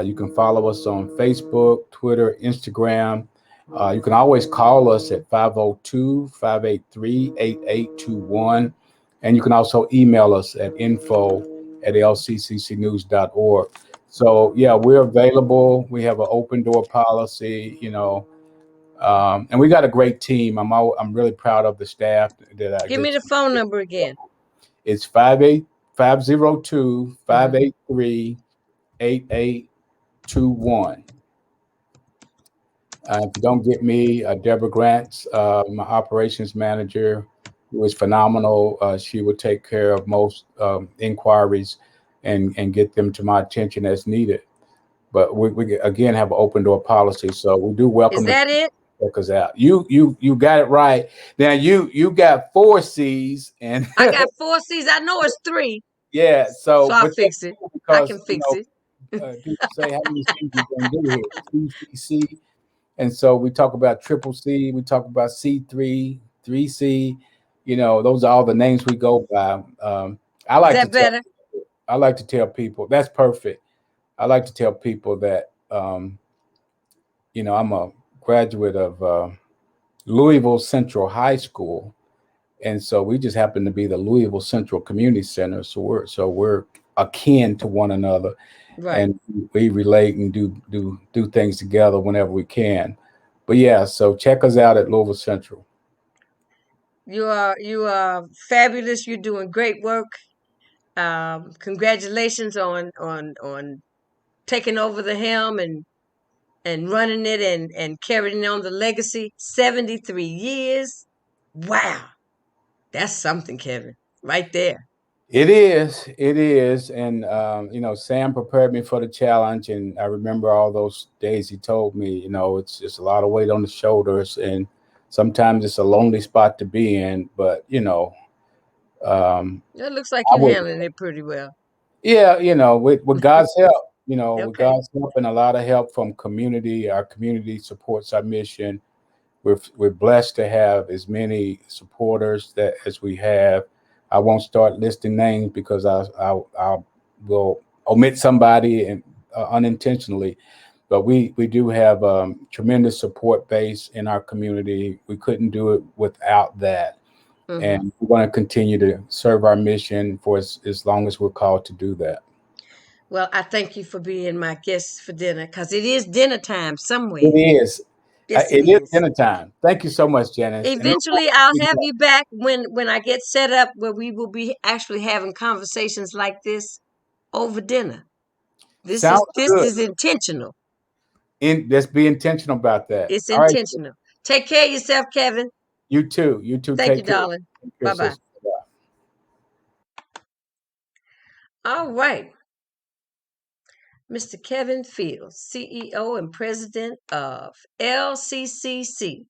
You can follow us on Facebook, Twitter, Instagram. You can always call us at 502-583-8821. And you can also email us at info@lccnews.org. So yeah, we're available. We have an open door policy, and we got a great team. I'm really proud of the staff that I Give me get. the phone number again. It's 502 five Hmm. eight three 8821. If you don't get me, Deborah Grants, my operations manager, who is phenomenal. She will take care of most inquiries and get them to my attention as needed. But we again have an open door policy, so we do Is welcome the that it? check us out. You got it right. Now you got 4 C's and I got 4 C's. I know it's three, yeah. so So, I'll but that's fix it. cool I because can fix it. people say how many C's you gonna do here? CCC. And so we talk about triple C, we talk about C3, 3C. Those are all the names we go by. I Is like to that tell better? I like to tell people that's perfect. I like to tell people that I'm a graduate of Louisville Central High School, and so we just happen to be the Louisville Central Community Center. So we're akin to one another, Right. and we relate and do things together whenever we can. But yeah, so check us out at Louisville Central. You are fabulous. You're doing great work. Congratulations on taking over the helm and running it and carrying on the legacy. 73 years. Wow. That's something, Kevin. Right there. It is, and Sam prepared me for the challenge, and I remember all those days he told me, it's a lot of weight on the shoulders, and sometimes it's a lonely spot to be in, but It looks like I you're would, handling it pretty well. yeah, with God's help, with Okay. God's help and a lot of help from community. Our community supports our mission. We're blessed to have as many supporters that as we have. I won't start listing names because I will omit somebody and unintentionally, but we do have tremendous support base in our community. We couldn't do it without that, Hmm. and we're going to continue to serve our mission for as long as we're called to do that. Well, I thank you for being my guest for dinner because it is dinner time somewhere. It is. Yes, it It is is. dinner time. Thank you so much, Janice, and look Eventually, forward to I'll seeing have you. you back when I get set up where we will be actually having conversations like this over dinner. This is Sounds this good. is intentional. Let's be intentional about that. It's All right. intentional. Take care of yourself, Kevin. You too. You too. Thank you, Take care. darling. Take care, Bye bye. sister. Bye. All right. Mr. Kevin Fields, CEO and President of LCCC,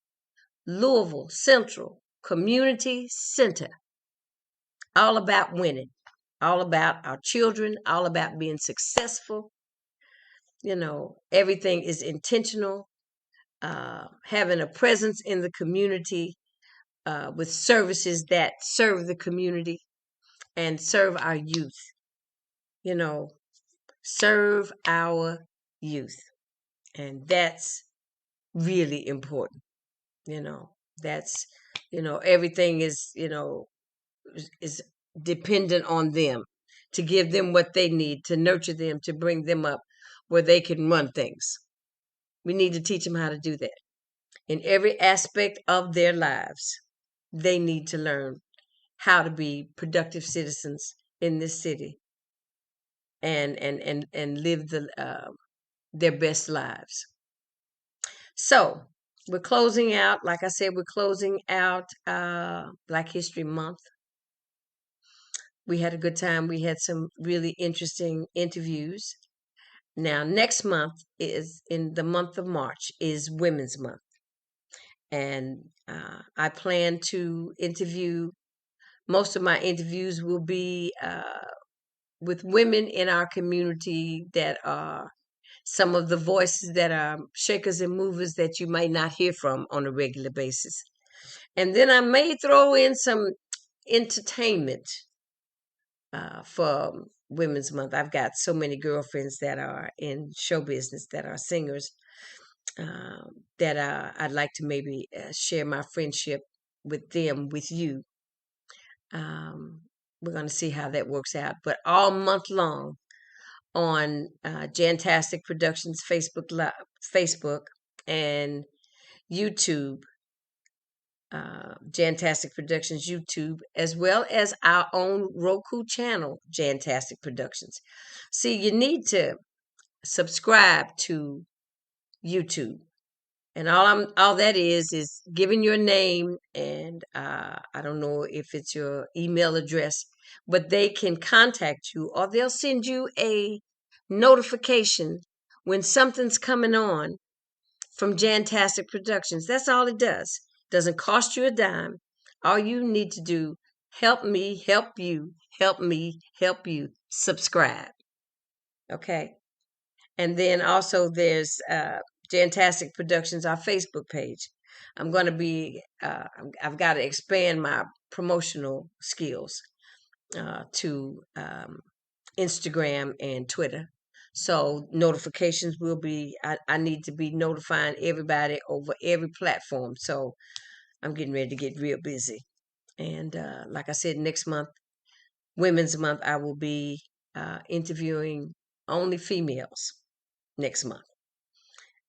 Louisville Central Community Center. All about winning, all about our children, all about being successful. Everything is intentional. Having a presence in the community with services that serve the community and serve our youth. You know, serve our youth. And that's really important. You know, that's, everything is dependent on them to give them what they need, to nurture them, to bring them up where they can run things. We need to teach them how to do that in every aspect of their lives. They need to learn how to be productive citizens in this city and live their best lives. So we're closing out. Like I said, we're closing out Black History Month. We had a good time. We had some really interesting interviews. Now, next month is in the month of March is Women's Month, and I plan to interview. Most of my interviews will be with women in our community that are some of the voices that are shakers and movers that you might not hear from on a regular basis. And then I may throw in some entertainment for Women's Month. I've got so many girlfriends that are in show business that are singers that I'd like to maybe share my friendship with them, with you. Um, we're going to see how that works out. But all month long on Jantastic Productions Facebook and YouTube, Jantastic Productions YouTube, as well as our own Roku channel, Jantastic Productions. See, you need to subscribe to YouTube, and all that is giving your name and I don't know if it's your email address, but they can contact you or they'll send you a notification when something's coming on from Jantastic Productions. That's all it does. Doesn't cost you a dime. All you need to do, help me, help you, help me, help you, subscribe. Okay. And then also there's Jantastic Productions, our Facebook page. I'm going to be, I've got to expand my promotional skills to Instagram and Twitter. So notifications will be, I need to be notifying everybody over every platform. So I'm getting ready to get real busy. And like I said, next month, Women's Month, I will be interviewing only females next month.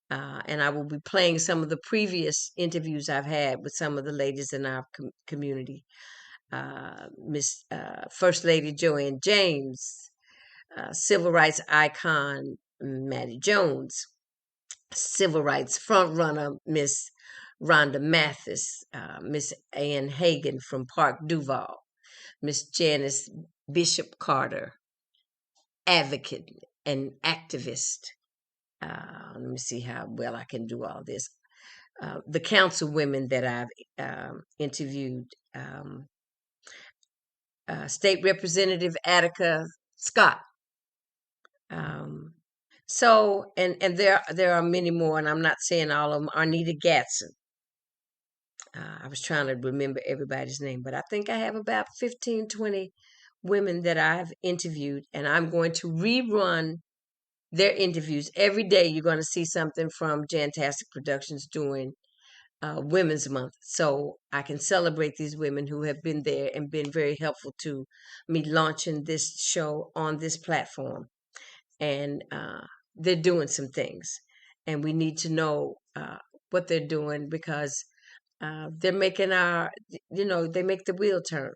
And I will be playing some of the previous interviews I've had with some of the ladies in our community. Miss First Lady Joanne James, civil rights icon Maddie Jones, civil rights frontrunner Miss Rhonda Mathis, Miss Ann Hagan from Park Duval, Miss Janice Bishop Carter, advocate and activist. Let me see how well I can do all this. The councilwomen that I've interviewed, State Representative Attica Scott. So, and there are many more, and I'm not saying all of them. Arnita Gatson. I was trying to remember everybody's name, but I think I have about 15, 20 women that I've interviewed, and I'm going to rerun their interviews every day. You're going to see something from Jantastic Productions doing Women's Month, so I can celebrate these women who have been there and been very helpful to me launching this show on this platform. And they're doing some things, and we need to know what they're doing, because they're making they make the wheel turn.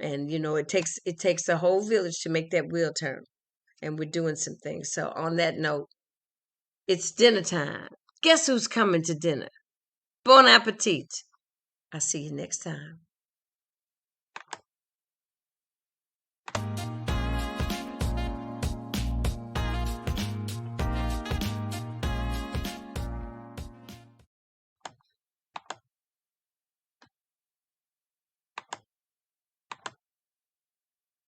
And it takes a whole village to make that wheel turn, and we're doing some things. So on that note, it's dinner time. Guess who's coming to dinner? Bon appetit. I'll see you next time.